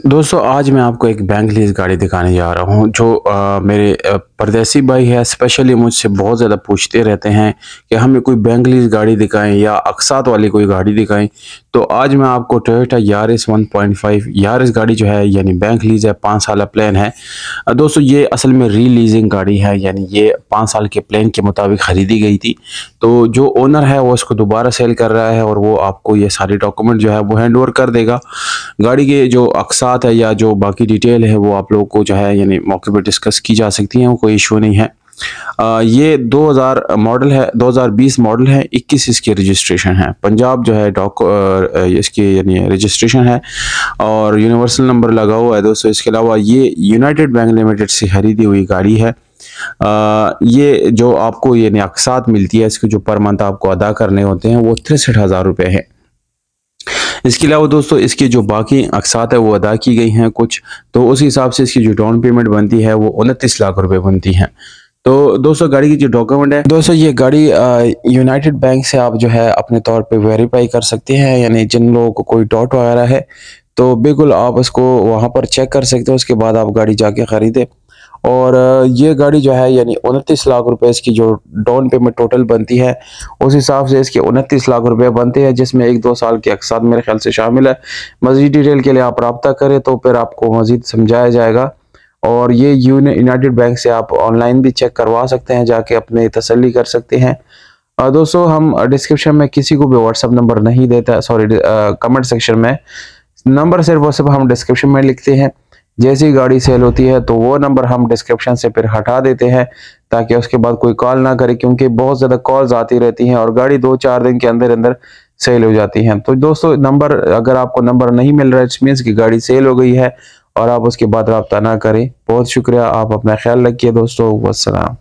दोस्तों आज मैं आपको एक बैंक लीज गाड़ी दिखाने जा रहा हूँ जो मेरे परदेसी भाई है स्पेशली मुझसे बहुत ज़्यादा पूछते रहते हैं कि हमें कोई बैंक लीज गाड़ी दिखाएं या अकसात वाली कोई गाड़ी दिखाएं। तो आज मैं आपको टोयोटा यारिस 1.5 यारिस गाड़ी जो है यानी बैंक लीज है, 5 साल प्लान है। दोस्तों ये असल में रीलीजिंग गाड़ी है, यानी ये 5 साल के प्लान के मुताबिक ख़रीदी गई थी। तो जो ओनर है वो इसको दोबारा सेल कर रहा है और वो आपको ये सारे डॉक्यूमेंट जो है वो हैंड ओवर कर देगा। गाड़ी के जो अक़सात है या जो बाकी डिटेल है वो आप लोगों को जो है यानी मौके पर डिस्कस की जा सकती है, वो कोई इशू नहीं है। ये 2000 मॉडल है, 2020 मॉडल है, 21 इसकी रजिस्ट्रेशन है, पंजाब जो है इसकी यानी रजिस्ट्रेशन है और यूनिवर्सल नंबर लगा हुआ है दोस्तों। इसके अलावा ये यूनाइटेड बैंक लिमिटेड से खरीदी हुई गाड़ी है। ये जो आपको यानी अक़सात मिलती है, इसके जो पर मंथ आपको अदा करने होते हैं वो 63,000 रुपये है। इसके अलावा दोस्तों इसकी जो बाकी अक़सात है वो अदा की गई हैं कुछ, तो उस हिसाब से इसकी जो डाउन पेमेंट बनती है वो 29 लाख रुपए बनती है। तो दोस्तों गाड़ी की जो डॉक्यूमेंट है दोस्तों, ये गाड़ी यूनाइटेड बैंक से आप जो है अपने तौर पे वेरीफाई कर सकते हैं, यानी जिन लोगों को कोई डाउट वगैरह है तो बिल्कुल आप उसको वहाँ पर चेक कर सकते हो, उसके बाद आप गाड़ी जाके ख़रीदे। और ये गाड़ी जो है यानी 29 लाख रुपए इसकी जो डाउन पेमेंट टोटल बनती है, उस हिसाब से इसके 29 लाख रुपए बनते हैं, जिसमें 1-2 साल के अक़सात मेरे ख्याल से शामिल है। मज़ीद डिटेल के लिए आप रब्ता करें तो फिर आपको मज़ीद समझाया जाएगा। और ये यूनाइटेड बैंक से आप ऑनलाइन भी चेक करवा सकते हैं, जाके अपने तसल्ली कर सकते हैं। दोस्तों हम डिस्क्रिप्शन में किसी को भी व्हाट्सअप नंबर नहीं देता, सॉरी कमेंट सेक्शन में नंबर सिर्फ और सिर्फ हम डिस्क्रिप्शन में लिखते हैं। जैसी गाड़ी सेल होती है तो वो नंबर हम डिस्क्रिप्शन से फिर हटा देते हैं ताकि उसके बाद कोई कॉल ना करे, क्योंकि बहुत ज़्यादा कॉल्स आती रहती हैं और गाड़ी 2-4 दिन के अंदर अंदर सेल हो जाती है। तो दोस्तों नंबर, अगर आपको नंबर नहीं मिल रहा है इट्स मीन्स की गाड़ी सेल हो गई है और आप उसके बाद रब्ता ना करें। बहुत शुक्रिया, आप अपना ख्याल रखिए दोस्तों। वस्सलाम।